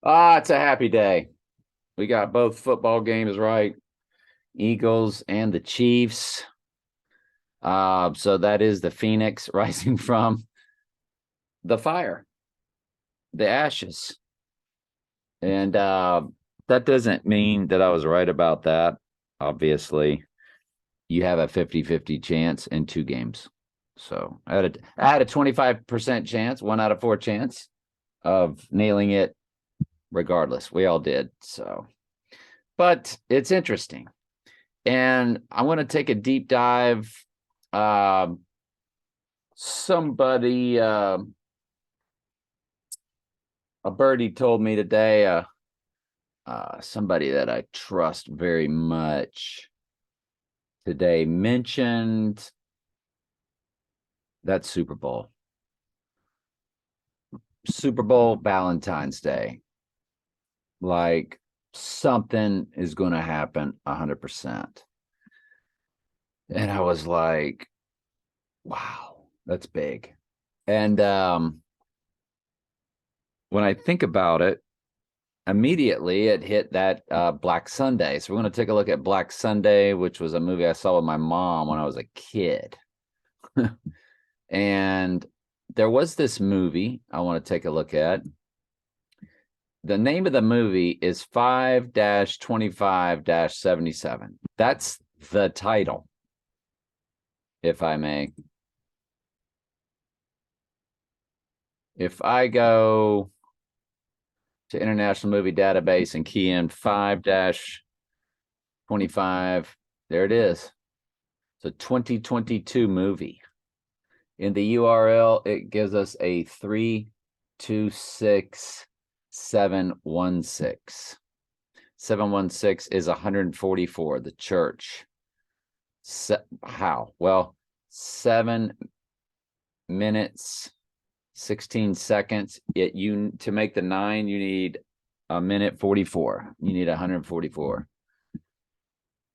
It's a happy day. We got both football games right. Eagles and the Chiefs. So that is the Phoenix rising from the fire, the ashes. And that doesn't mean that I was right about that. Obviously, you have a 50-50 chance in two games. So I had a 25% chance, 1 out of 4 chance of nailing it regardless. We all did. So, but it's interesting. And I want to take a deep dive. Um, somebody, a birdie told me today, somebody that I trust very much today mentioned that Super Bowl, Valentine's Day. Like something is going to happen 100%. And I was like, wow, that's big. And when I think about it, immediately it hit that Black Sunday. So we're going to take a look at Black Sunday, which was a movie I saw with my mom when I was a kid. And there was this movie I want to take a look at. The name of the movie is 5-25-77. That's the title, if I may. If I go to International Movie Database and key in 5-25, there it is. It's a 2022 movie. In the URL, it gives us a 326716. 716 is 144, the church. How? Well, 7 minutes, 16 seconds. To make the 9, you need a minute 44. You need 144.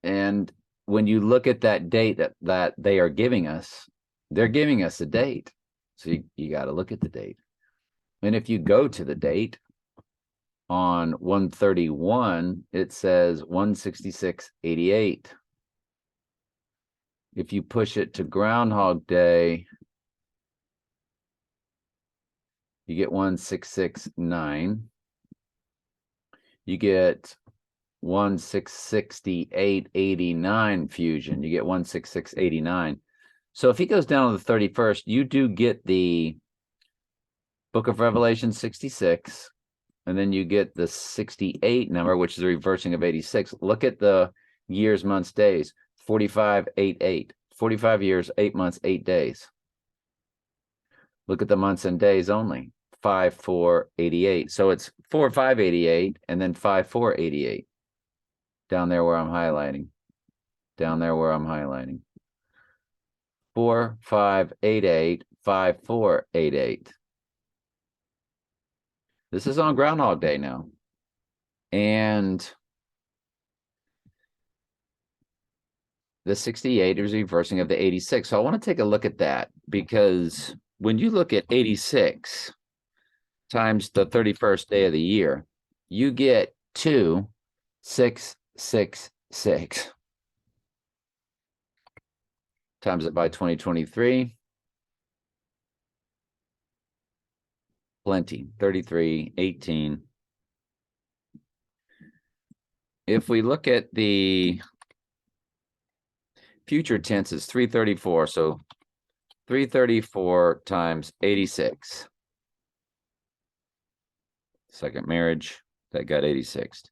And when you look at that date that they are giving us, they're giving us a date. So you got to look at the date. And if you go to the date on 131, it says 166.88. If you push it to Groundhog Day, you get 1669. You get 1668.89 fusion. You get 166.89. So if he goes down on the 31st, you do get the Book of Revelation 66, and then you get the 68 number, which is a reversing of 86. Look at the years, months, days. 45.88. 45 years, 8 months, 8 days. Look at the months and days only. 5-4-88. So it's 4-5-88 and then 5-4-88. Down there where I'm highlighting. Down there where I'm highlighting. 4-5-8-8, 5-4-8-8. This is on Groundhog Day now. And the 68 is reversing of the 86. So I want to take a look at that, because when you look at 86 times the 31st day of the year, you get 2,666. Times it by 2023. Plenty. 33.18. If we look at the future tense, is 334. So 334 times 86. Second marriage, that got 86.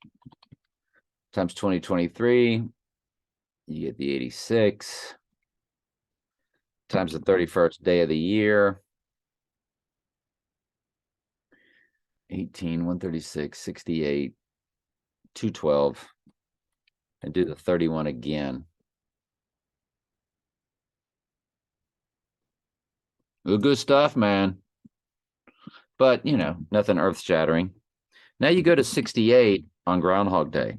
Times 2023, you get the 86. Times the 31st day of the year. 18, 136, 68, 212. And do the 31 again. Good stuff, man. But, nothing earth-shattering. Now you go to 68 on Groundhog Day.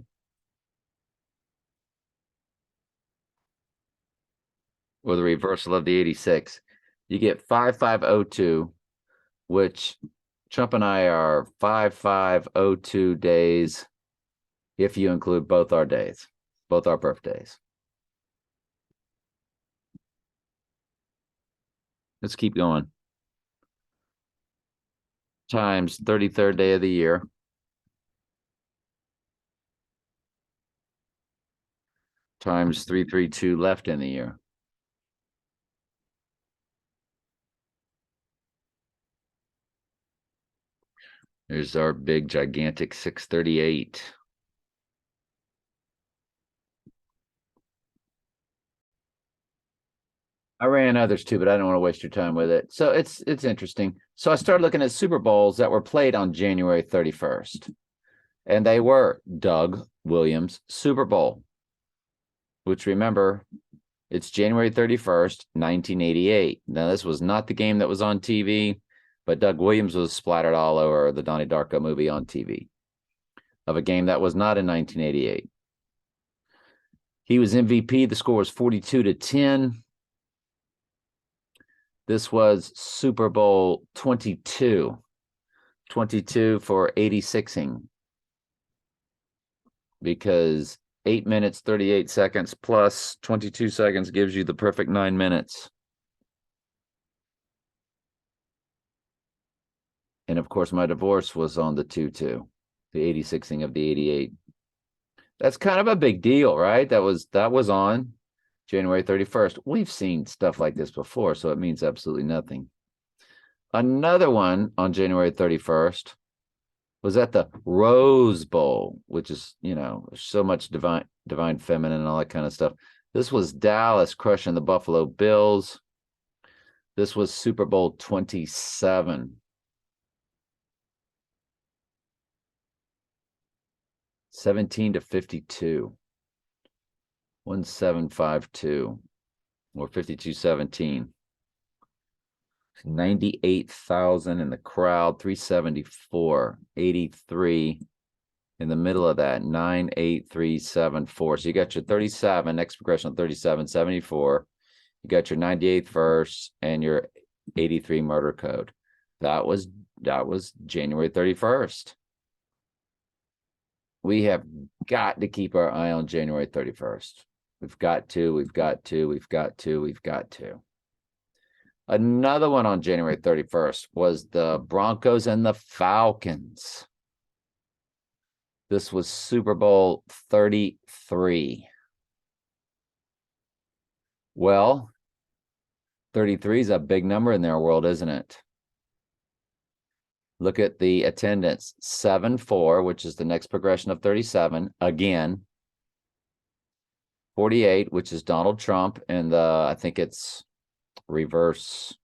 Or the reversal of the 86. You get 5502, which Trump and I are 5502 days if you include both our days, both our birthdays. Let's keep going. Times 33rd day of the year. Times 332 left in the year. There's our big, gigantic 638. I ran others too, but I don't want to waste your time with it. So it's interesting. So I started looking at Super Bowls that were played on January 31st. And they were Doug Williams Super Bowl, which, remember, it's January 31st, 1988. Now, this was not the game that was on TV, but Doug Williams was splattered all over the Donnie Darko movie on TV of a game that was not in 1988. He was MVP. The score was 42-10. This was Super Bowl 22. 22 for 86ing. Because 8 minutes, 38 seconds plus 22 seconds gives you the perfect 9 minutes. And of course, my divorce was on the 2-2, the 86ing of the 88. That's kind of a big deal, right? That was on January 31st. We've seen stuff like this before, so it means absolutely nothing. Another one on January 31st was at the Rose Bowl, which is, so much divine feminine and all that kind of stuff. This was Dallas crushing the Buffalo Bills. This was Super Bowl 27. 17-52. 1752 or 52-17. 98,000 in the crowd, 374, 83 in the middle of that, 98374. So you got your 37, next progression of 37, 74. You got your 98th verse and your 83 murder code. That was January 31st. We have got to keep our eye on January 31st. We've got to. Another one on January 31st was the Broncos and the Falcons. This was Super Bowl 33. Well, 33 is a big number in their world, isn't it? Look at the attendance, 7-4, which is the next progression of 37. Again, 48, which is Donald Trump, and I think it's reverse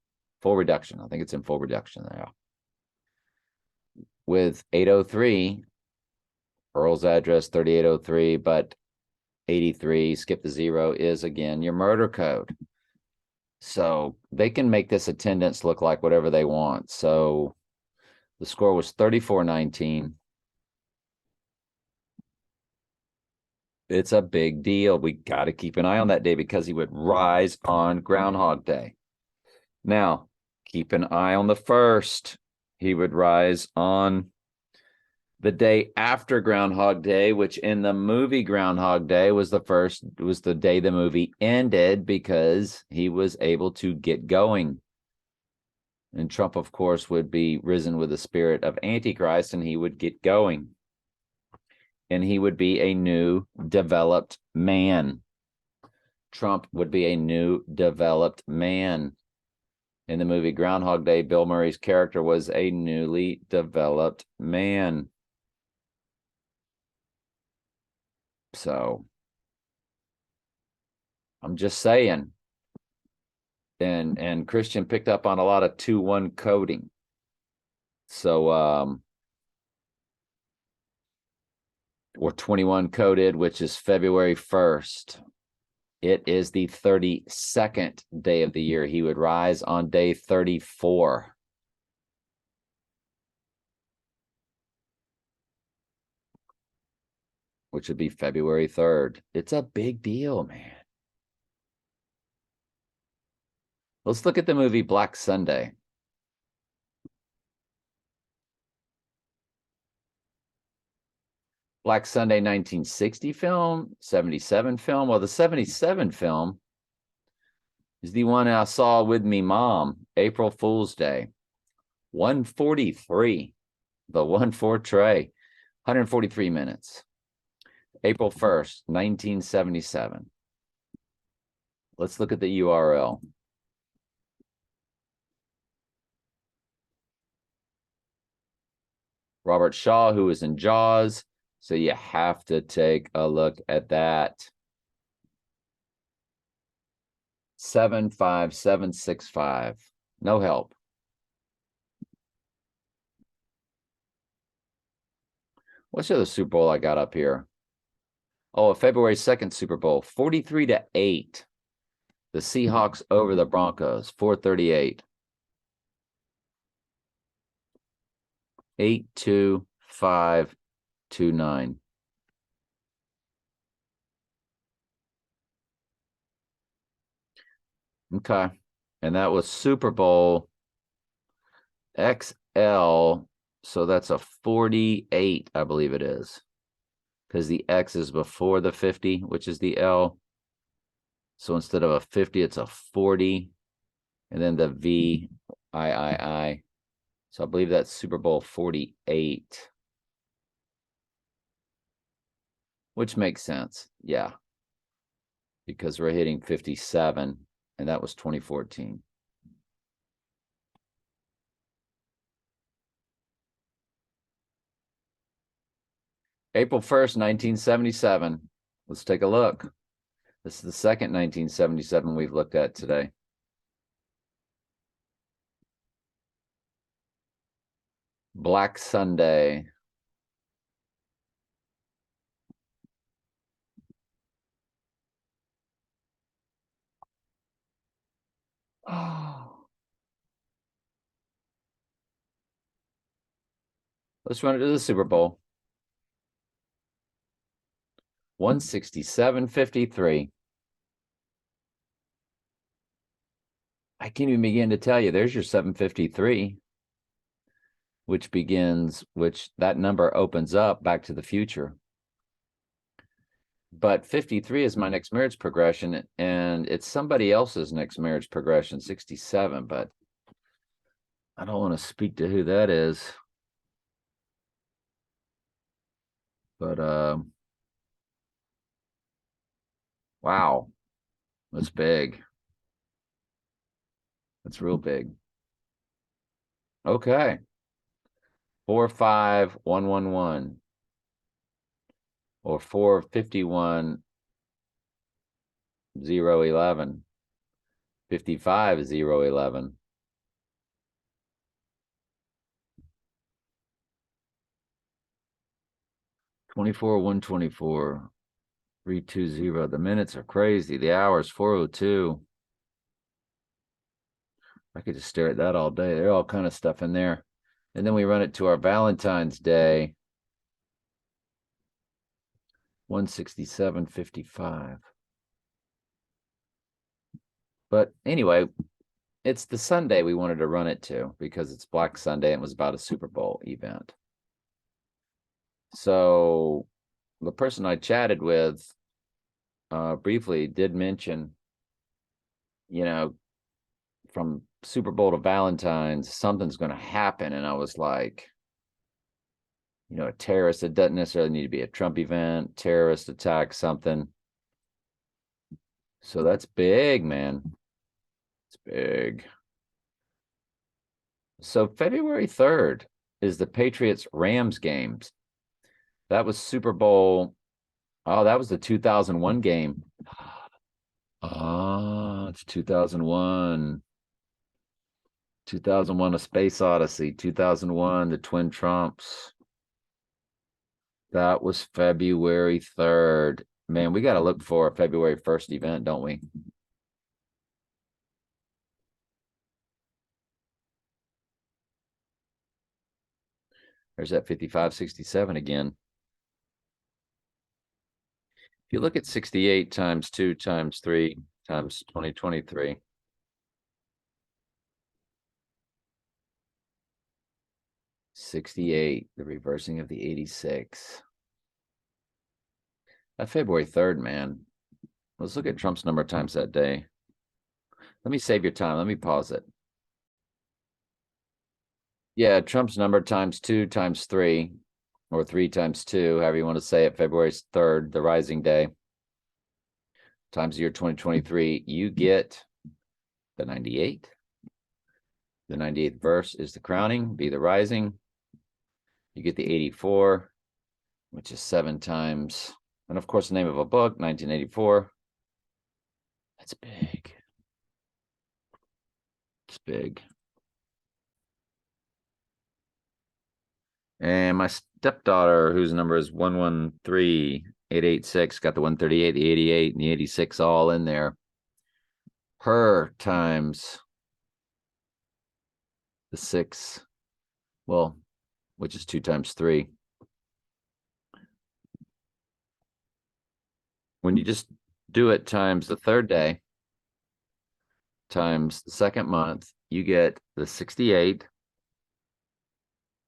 full reduction. I think it's in full reduction there. With 803, Earl's address 3803, but 83, skip the 0, is again your murder code. So they can make this attendance look like whatever they want. So the score was 34-19. It's a big deal. We got to keep an eye on that day because he would rise on Groundhog Day. Now, keep an eye on the 1st. He would rise on the day after Groundhog Day, which in the movie Groundhog Day was the day the movie ended because he was able to get going. And Trump, of course, would be risen with the spirit of Antichrist, and he would get going. And he would be a new, developed man. Trump would be a new, developed man. In the movie Groundhog Day, Bill Murray's character was a newly developed man. So, I'm just saying. And Christian picked up on a lot of 2-1 coding. So, or 21 coded, which is February 1st. It is the 32nd day of the year. He would rise on day 34. Which would be February 3rd. It's a big deal, man. Let's look at the movie Black Sunday. Black Sunday 1960 film, 77 film. Well, the 77 film is the one I saw with me mom, April Fool's Day. 143, the 1-4 tray, 143 minutes. April 1st, 1977. Let's look at the URL. Robert Shaw, who was in Jaws. So you have to take a look at that. 75765. No help. What's the other Super Bowl I got up here? Oh, a February 2nd Super Bowl, 43-8. The Seahawks over the Broncos, 438. 82529. Okay. And that was Super Bowl XL. So that's a 48, I believe it is. Because the X is before the 50, which is the L. So instead of a 50, it's a 40. And then the V, I. So I believe that's Super Bowl 48. Which makes sense. Yeah. Because we're hitting 57, and that was 2014. April 1st, 1977. Let's take a look. This is the second 1977 we've looked at today. Black Sunday. Oh. Let's run it to the Super Bowl. 167.53. I can't even begin to tell you. There's your 753, which that number opens up Back to the Future. But 53 is my next marriage progression, and it's somebody else's next marriage progression, 67, but I don't want to speak to who that is. But wow, that's big. That's real big. Okay. 45111 or 451-011. 55-011. Twenty-four 124 320. The minutes are crazy. The hours 402. I could just stare at that all day. There's all kind of stuff in there. And then we run it to our Valentine's Day. 167.55. But anyway, it's the Sunday we wanted to run it to because it's Black Sunday and it was about a Super Bowl event. So the person I chatted with briefly did mention, from Super Bowl to Valentine's, something's going to happen. And I was like, a terrorist, it doesn't necessarily need to be a Trump event, terrorist attack, something. So that's big, man. It's big. So February 3rd is the Patriots-Rams games. That was Super Bowl. Oh, that was the 2001 game. Oh, it's 2001. 2001, A Space Odyssey. 2001, the Twin Trumps. That was February 3rd. Man, we got to look for a February 1st event, don't we? There's that 5567 again. If you look at 68 times 2 times 3 times 2023. 68, the reversing of the 86. February 3rd, man. Let's look at Trump's number of times that day. Let me save your time. Let me pause it. Yeah, Trump's number times 2 times 3, or 3 times 2, however you want to say it, February 3rd, the rising day, times the year 2023, you get the 98. The 98th verse is the crowning, be the rising. You get the 84, which is 7 times. And of course, the name of a book, 1984. That's big. It's big. And my stepdaughter, whose number is 113886, got the 138, the 88, and the 86 all in there. Her times the 6, well, which is 2 times 3. When you just do it times the 3rd day, times the 2nd month, you get the 68,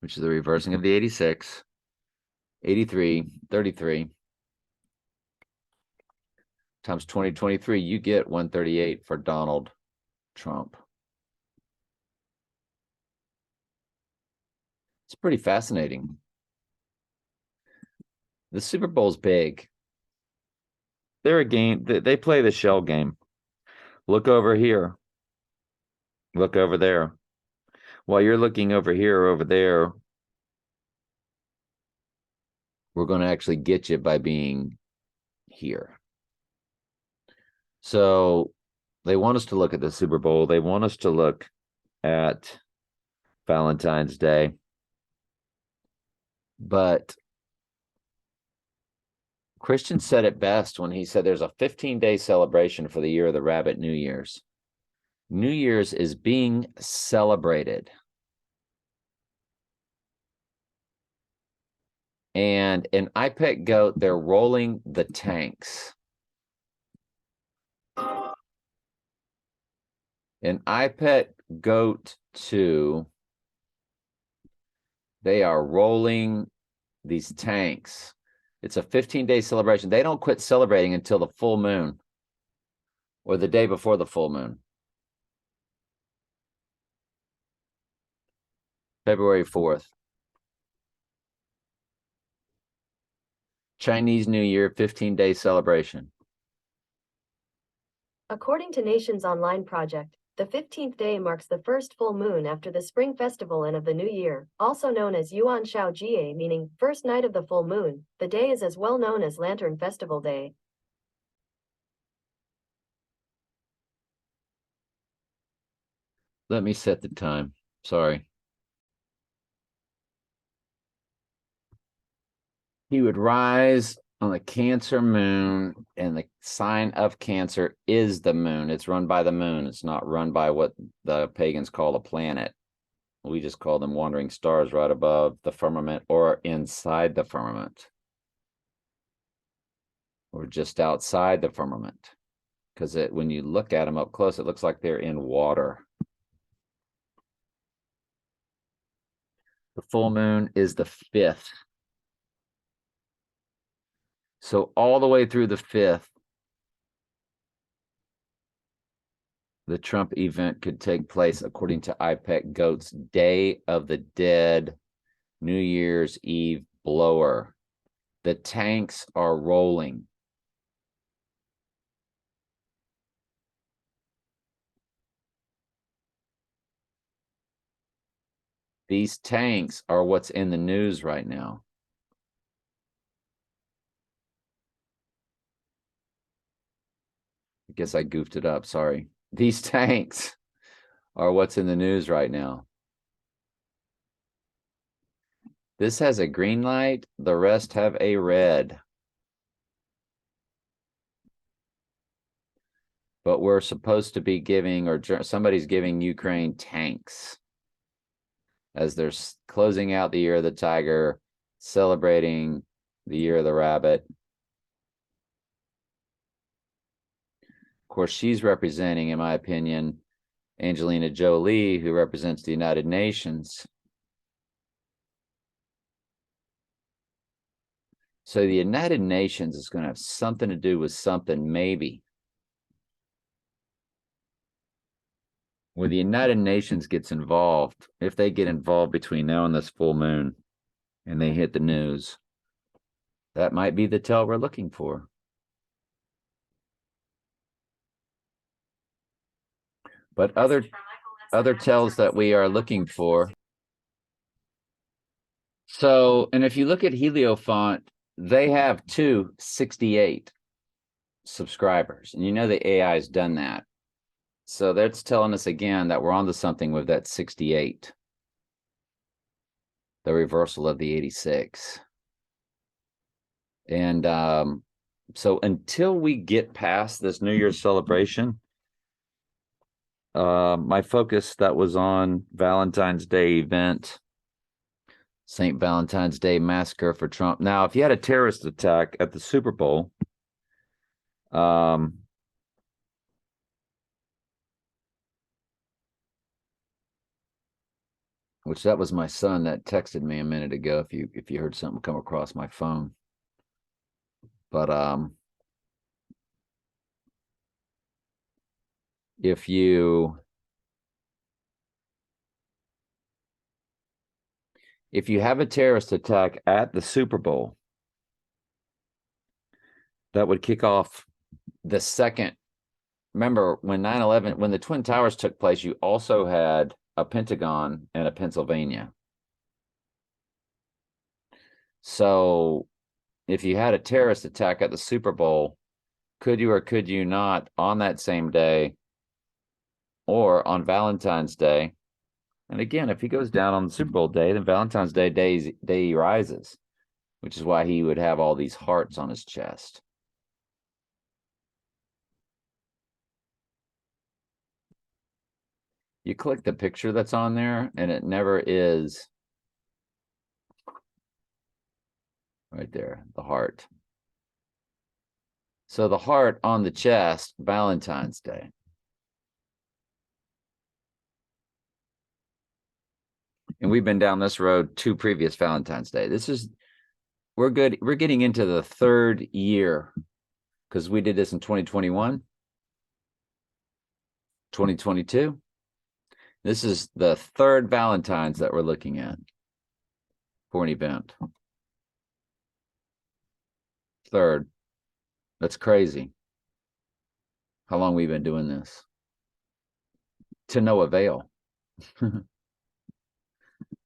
which is the reversing of the 86, 83, 33, times 2023, you get 138 for Donald Trump. It's pretty fascinating. The Super Bowl's big. They're a game, they play the shell game. Look over here. Look over there. While you're looking over here or over there, we're going to actually get you by being here. So they want us to look at the Super Bowl. They want us to look at Valentine's Day. But Christian said it best when he said there's a 15-day celebration for the year of the rabbit, New Year's. New Year's is being celebrated. And in iPet Goat, they're rolling the tanks. In iPet Goat 2, they are rolling these tanks. It's a 15-day celebration. They don't quit celebrating until the full moon or the day before the full moon. February 4th. Chinese New Year, 15-day celebration. According to Nations Online Project, the 15th day marks the first full moon after the Spring Festival and of the New Year, also known as Yuan Shao Jie, meaning first night of the full moon. The day is as well known as Lantern Festival Day. Let me set the time. Sorry. He would rise on the Cancer moon, and the sign of Cancer is the moon. It's run by the moon. It's not run by what the pagans call a planet. We just call them wandering stars right above the firmament or inside the firmament, or just outside the firmament, because when you look at them up close, it looks like they're in water. The full moon is the 5th. So all the way through the 5th, the Trump event could take place according to iPet Goat's Day of the Dead, New Year's Eve blower. The tanks are rolling. These tanks are what's in the news right now. I guess I goofed it up. Sorry. These tanks are what's in the news right now. This has a green light. The rest have a red. But we're supposed to be giving, or somebody's giving Ukraine tanks as they're closing out the year of the tiger, celebrating the year of the rabbit. Of course, she's representing, in my opinion, Angelina Jolie, who represents the United Nations. So the United Nations is going to have something to do with something, maybe. When the United Nations gets involved, if they get involved between now and this full moon and they hit the news, that might be the tell we're looking for. But other tells that we are looking for. So, and if you look at Heliofont, they have 268 subscribers, and you know the AI has done that. So that's telling us again that we're onto something with that 68, the reversal of the 86. And so until we get past this New Year's celebration, my focus that was on Valentine's Day event, St. Valentine's Day massacre for Trump. Now, if you had a terrorist attack at the Super Bowl, which that was my son that texted me a minute ago, if you heard something come across my phone. But if you have a terrorist attack at the Super Bowl, that would kick off the second. Remember when 9/11, when the Twin Towers took place, you also had a Pentagon and a Pennsylvania. So if you had a terrorist attack at the Super Bowl, could you or could you not on that same day or on Valentine's Day? And again, if he goes down on the Super Bowl day, then Valentine's Day he rises, which is why he would have all these hearts on his chest. You click the picture that's on there, and it never is right there, the heart. So the heart on the chest, Valentine's Day. And we've been down this road 2 previous Valentine's Day. We're good. We're getting into the 3rd year because we did this in 2021, 2022. This is the 3rd Valentine's that we're looking at for an event. 3rd. That's crazy. How long we've been doing this? To no avail.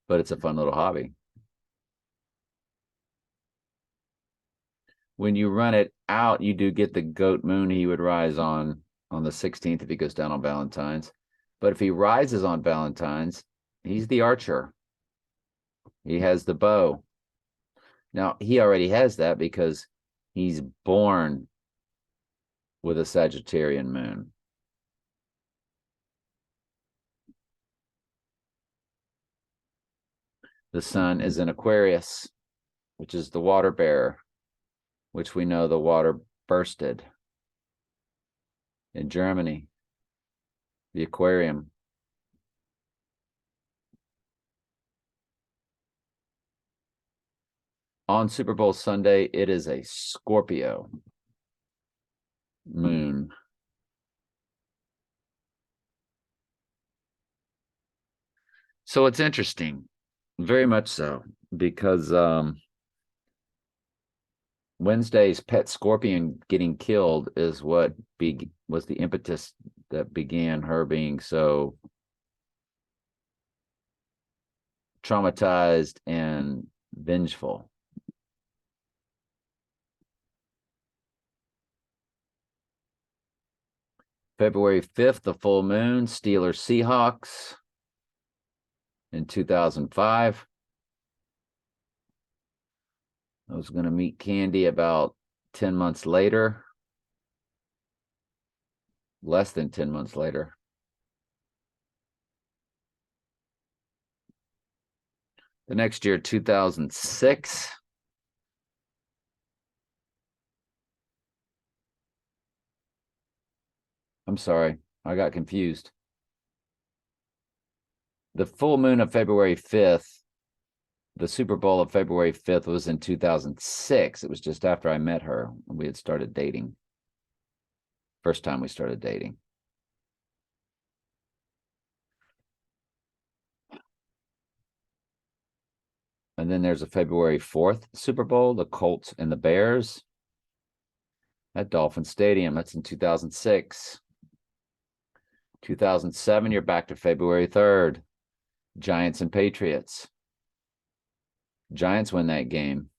But it's a fun little hobby. When you run it out, you do get the goat moon he would rise on the 16th if he goes down on Valentine's. But if he rises on Valentine's, he's the archer. He has the bow. Now, he already has that because he's born with a Sagittarian moon. The sun is in Aquarius, which is the water bearer, which we know the water bursted in Germany, the aquarium. On Super Bowl Sunday, it is a Scorpio moon. So it's interesting, very much so, because Wednesday's pet scorpion getting killed is what was the impetus that began her being so traumatized and vengeful. February 5th, the full moon, Steelers Seahawks in 2005. I was going to meet Candy about 10 months later, less than 10 months later. The next year, 2006. I'm sorry, I got confused. The full moon of February 5th The Super Bowl of February 5th was in 2006. It was just after I met her. We had started dating. First time we started dating. And then there's a February 4th Super Bowl, the Colts and the Bears at Dolphin Stadium. That's in 2006. 2007, you're back to February 3rd. Giants and Patriots. Giants win that game.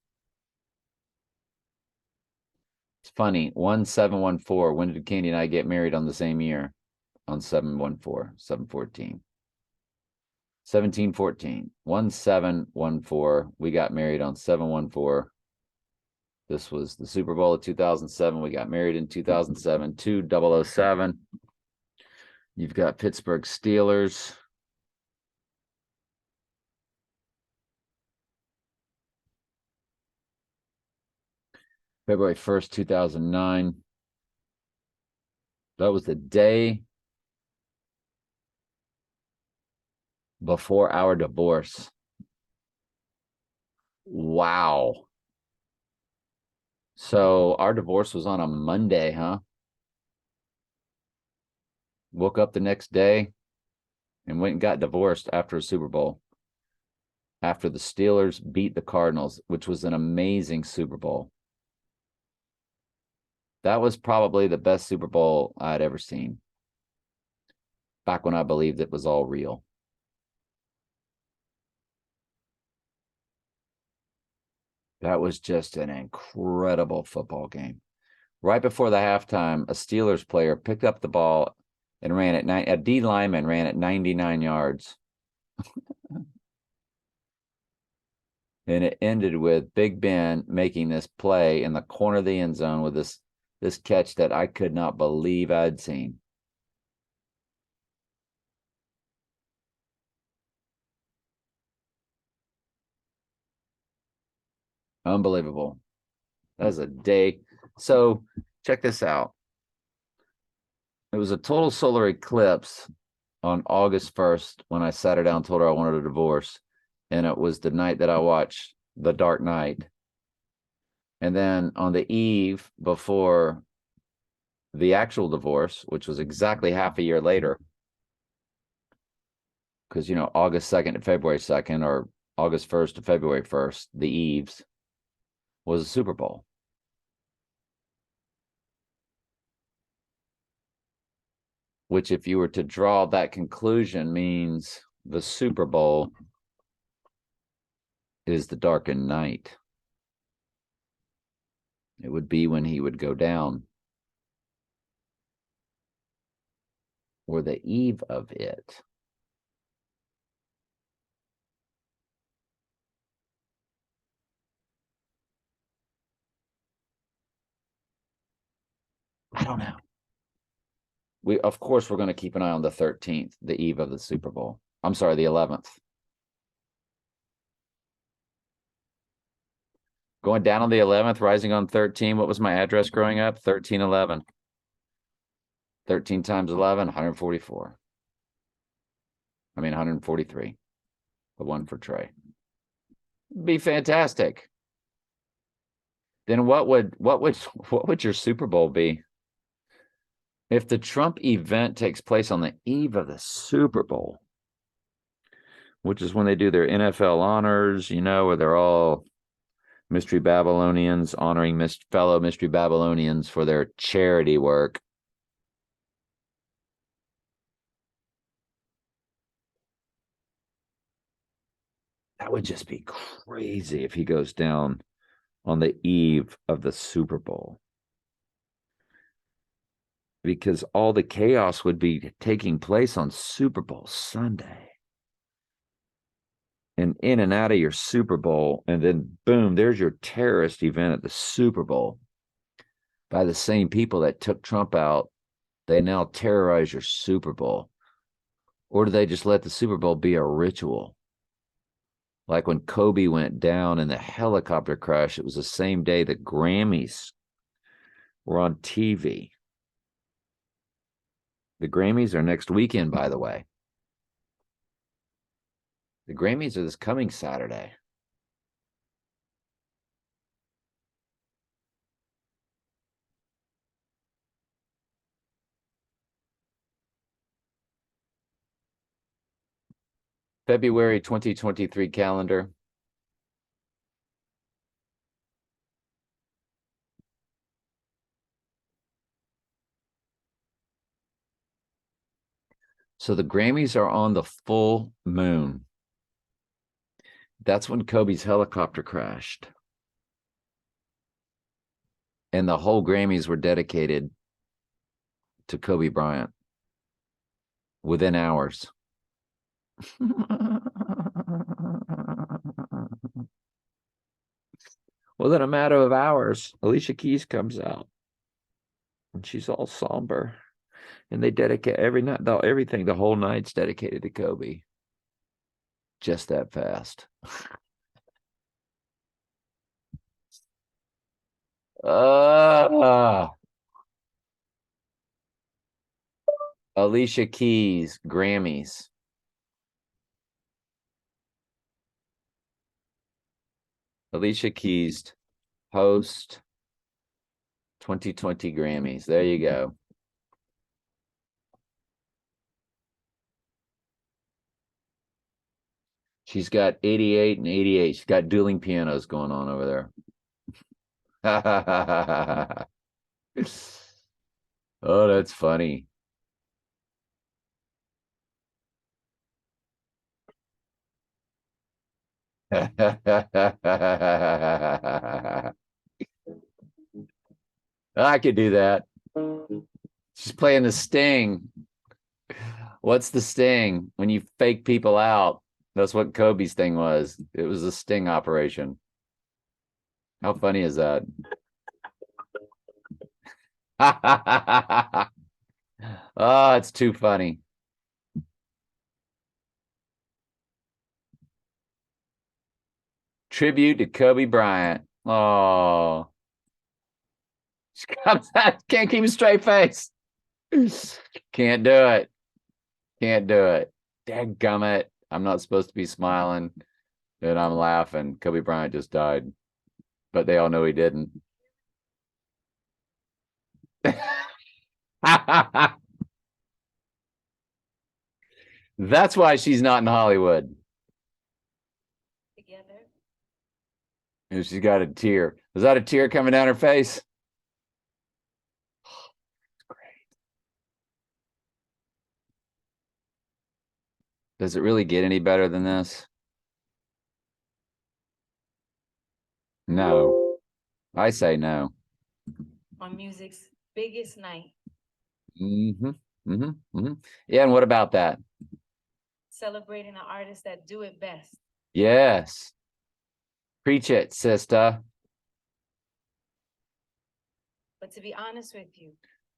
It's funny. 1714. When did Candy and I get married on the same year? On 714, 714. 1714. 1714. We got married on 714. This was the Super Bowl of 2007. We got married in 2007. 2007. You've got Pittsburgh Steelers. February 1st, 2009. That was the day before our divorce. Wow. So our divorce was on a Monday, huh? Woke up the next day and went and got divorced after a Super Bowl. After the Steelers beat the Cardinals, which was an amazing Super Bowl. That was probably the best Super Bowl I'd ever seen. Back when I believed it was all real. That was just an incredible football game. Right before the halftime, a Steelers player picked up the ball and ran at a D lineman ran at 99 yards. And it ended with Big Ben making this play in the corner of the end zone with this catch that I could not believe I'd seen. Unbelievable. That was a day. So check this out. It was a total solar eclipse on August 1st when I sat her down and told her I wanted a divorce. And it was the night that I watched The Dark Knight. And then on the eve before the actual divorce, which was exactly half a year later, because, August 2nd to February 2nd or August 1st to February 1st, the eves, was a Super Bowl. Which, if you were to draw that conclusion, means the Super Bowl is the darkened night. It would be when he would go down, or the eve of it. I don't know. Of course, we're going to keep an eye on the 13th, the eve of the Super Bowl. I'm sorry, the 11th. Going down on the 11th, rising on 13. What was my address growing up? 1311. 13 times 11, 144. 143. The one for Trey. Be fantastic. Then what would your Super Bowl be? If the Trump event takes place on the eve of the Super Bowl, which is when they do their NFL honors, where they're all Mystery Babylonians honoring fellow Mystery Babylonians for their charity work. That would just be crazy if he goes down on the eve of the Super Bowl. Because all the chaos would be taking place on Super Bowl Sunday. And in and out of your Super Bowl, and then boom, there's your terrorist event at the Super Bowl by the same people that took Trump out. They now terrorize your Super Bowl. Or do they just let the Super Bowl be a ritual? Like when Kobe went down in the helicopter crash, it was the same day the Grammys were on TV. The Grammys are next weekend, by the way. The Grammys are this coming Saturday. February 2023 calendar. So the Grammys are on the full moon. That's when Kobe's helicopter crashed. And the whole Grammys were dedicated to Kobe Bryant within hours. Within a matter of hours, Alicia Keys comes out. And she's all somber. And they dedicate every night, though everything, the whole night's dedicated to Kobe. Just that fast. Alicia Keys, Grammys. Alicia Keys, host 2020 Grammys. There you go. She's got 88 and 88. She's got dueling pianos going on over there. Oh, that's funny. I could do that. She's playing the sting. What's the sting? When you fake people out. That's what Kobe's thing was. It was a sting operation. How funny is that? Oh, it's too funny. Tribute to Kobe Bryant. Oh. She comes out, can't keep a straight face. Can't do it. Can't do it. Dadgummit. I'm not supposed to be smiling. And I'm laughing. Kobe Bryant just died. But they all know he didn't. That's why she's not in Hollywood. Together. And she's got a tear. Was that a tear coming down her face? Great. Does it really get any better than this? No. I say no. On music's biggest night, Mm-hmm. Mm-hmm. Mm-hmm. Yeah, and what about that? celebrating the artists that do it best. Yes. Preach it, sister. But to be honest with you,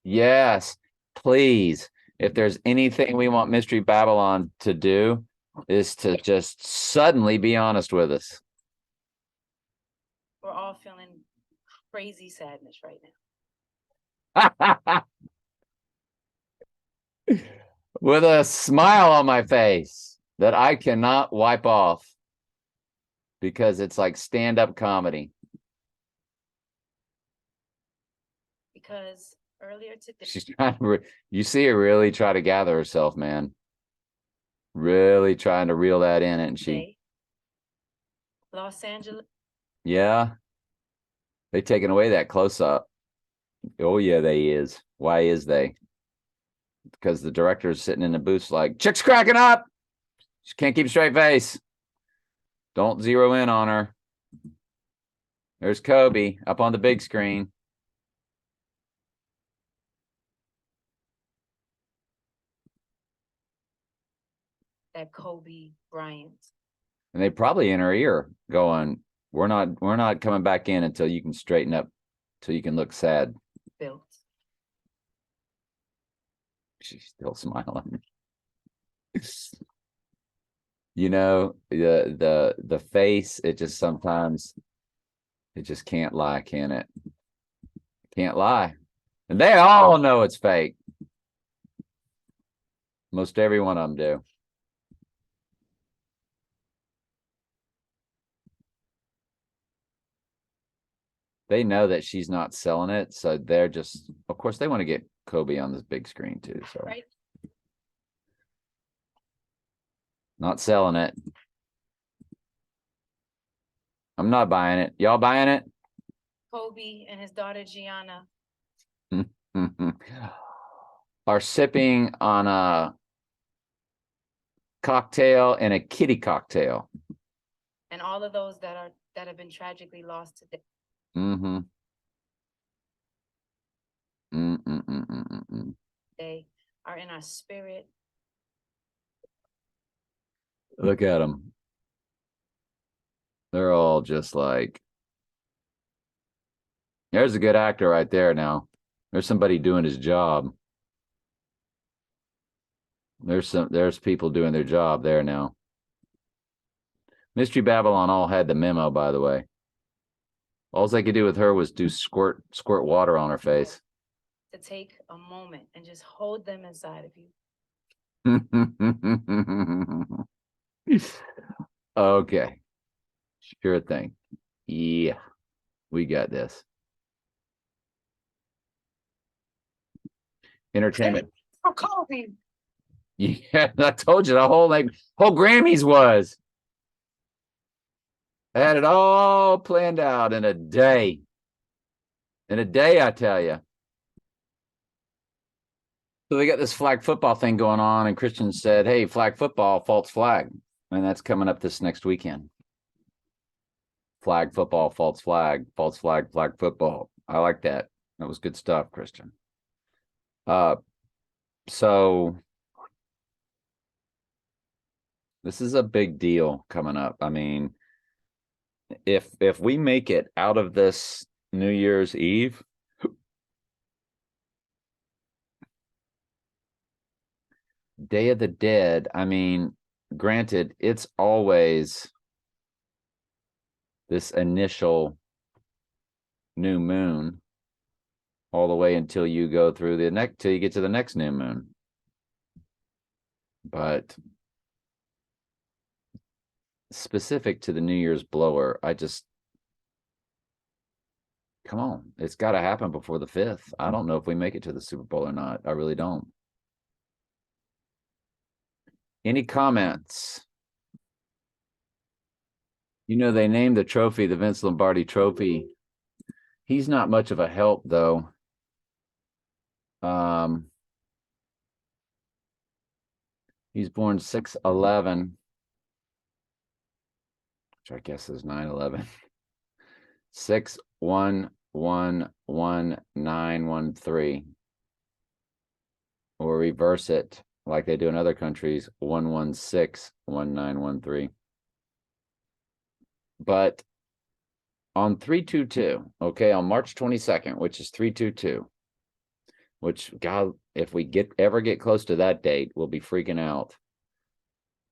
Yes. Please. If there's anything we want Mystery Babylon to do, is to just suddenly be honest with us. we're all feeling crazy sadness right now. With a smile on my face that I cannot wipe off because it's like stand-up comedy. Because earlier today, She's trying to, you see her really try to gather herself, man. Really trying to reel that in, isn't she? Los Angeles, Yeah. They taking away that close-up. Oh, yeah, they is. Why is they? Because the director's sitting in the booth like, chick's cracking up. She can't keep a straight face. Don't zero in on her. There's Kobe up on the big screen. that Kobe Bryant And they probably in her ear going, we're not coming back in until you can straighten up, till you can look sad. built. She's still smiling. You know, the face, it just sometimes, it just can't lie, can it? Can't lie. And they all know it's fake. Most every one of them do. They know that she's not selling it, so they're just, of course, they want to get Kobe on this big screen too. So Right. Not selling it. I'm not buying it. Y'all buying it? Kobe and his daughter Gianna. Are sipping on a cocktail and a kitty cocktail. And all of those that have been tragically lost today. Mm-hmm. They are in our spirit. Look at them. They're all just like, there's a good actor right there now. There's somebody doing his job. There's people doing their job there now. Mystery Babylon all had the memo, by the way. All they could do with her was do squirt water on her face. To take a moment and just hold them inside of you. Okay. Sure thing. Yeah. We got this. Entertainment. For Kobe. Yeah, I told you the whole Grammys was. I had it all planned out in a day. In a day, I tell you. So they got this flag football thing going on, and Christian said, hey, flag football, false flag. And that's coming up this next weekend. Flag football, false flag, flag football. I like that. That was good stuff, Christian. So this is a big deal coming up. I mean, if we make it out of this New Year's Eve, Day of the Dead, I mean, granted, it's always this initial new moon all the way until you go through till you get to the next new moon. But specific to the New Year's blower, come on, it's got to happen before the 5th. I don't know if we make it to the Super Bowl or not. I really don't. Any comments? You know, they named the trophy the Vince Lombardi Trophy. He's not much of a help, though. He's born 6/11, which I guess is 9/11. 6/1/1/1913, or reverse it like they do in other countries, 1/16/1913. But on 3/22, okay, on March 22nd, which is 3/22, which, God, if we ever get close to that date, we'll be freaking out.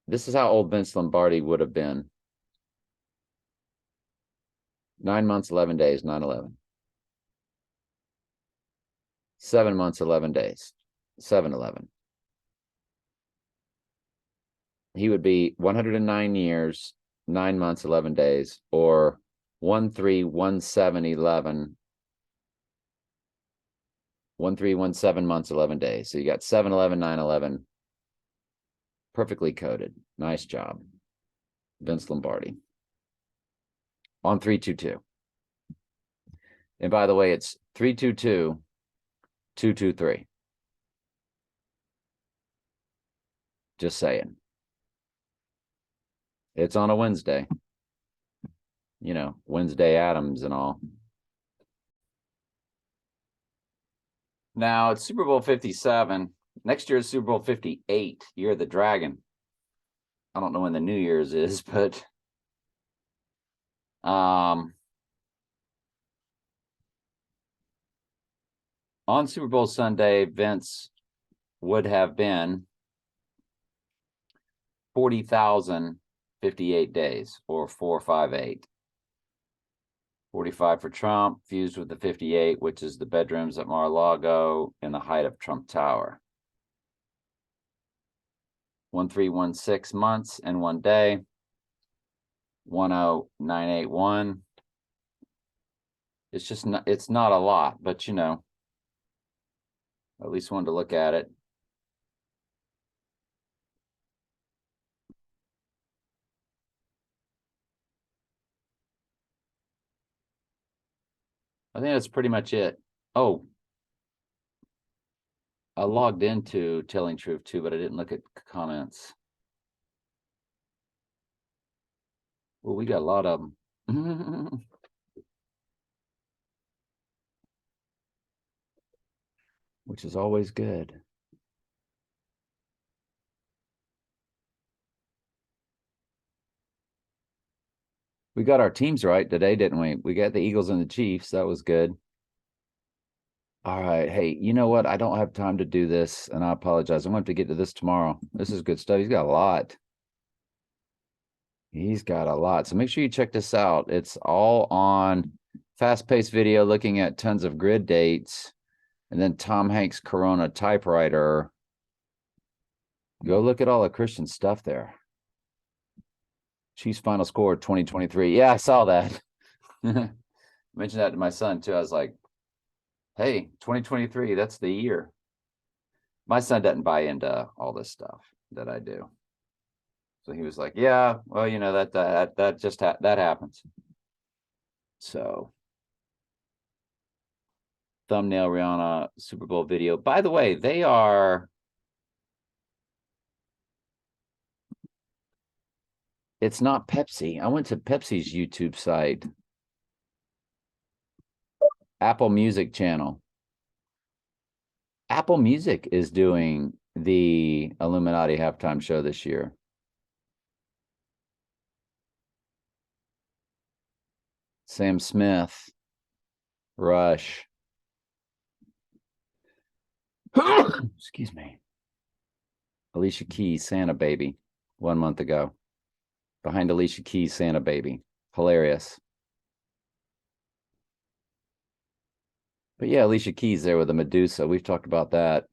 This is how old Vince Lombardi would have been. 9 months, 11 days, 9/11. 7 months, 11 days, 7/11. He would be 109 years, 9 months, 11 days, or 131711. 1317 months, 11 days. So you got 7/11, 9/11. Perfectly coded. Nice job, Vince Lombardi. On 3/22. And by the way, it's 3/22/223. Just saying. It's on a Wednesday. You know, Wednesday Addams and all. Now it's Super Bowl 57. Next year is Super Bowl 58, Year of the Dragon. I don't know when the New Year's is, but on Super Bowl Sunday, Vince would have been 40,058 days, or 458. 45 for Trump, fused with the 58, which is the bedrooms at Mar-a-Lago and the height of Trump Tower. 1316 months and 1 day. 10981. It's not a lot, but you know, at least wanted to look at it. I think that's pretty much it. Oh, I logged into Telling Truth too, but I didn't look at comments. Well, we got a lot of them. Which is always good. We got our teams right today, didn't we? We got the Eagles and the Chiefs. That was good. All right. Hey, you know what? I don't have time to do this, and I apologize. I'm going to have to get to this tomorrow. This is good stuff. He's got a lot. He's got a lot. So make sure you check this out. It's all on fast-paced video looking at tons of grid dates. And then Tom Hanks Corona typewriter. Go look at all the Christian stuff there. Chiefs final score 2023. Yeah, I saw that. Mentioned that to my son too. I was like, hey, 2023, that's the year. My son doesn't buy into all this stuff that I do. So he was like, yeah, well, you know, that just that happens. So thumbnail Rihanna Super Bowl video. By the way, it's not Pepsi. I went to Pepsi's YouTube site. Apple Music channel. Apple Music is doing the Illuminati halftime show this year. Sam Smith, Rush. Excuse me. Alicia Keys, Santa Baby, 1 month ago. Behind Alicia Keys, Santa Baby. Hilarious. But yeah, Alicia Keys there with a Medusa. We've talked about that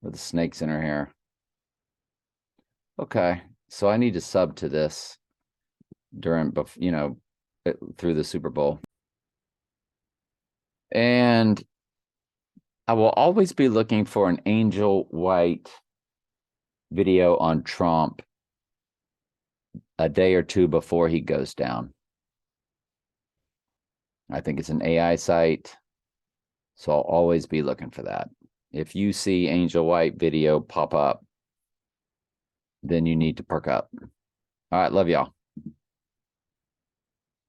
with the snakes in her hair. Okay, so I need to sub to this during, you know, through the Super Bowl. And I will always be looking for an Angel White video on Trump a day or two before he goes down. I think it's an AI site, so I'll always be looking for that. If you see Angel White video pop up, then you need to perk up. All right, love y'all.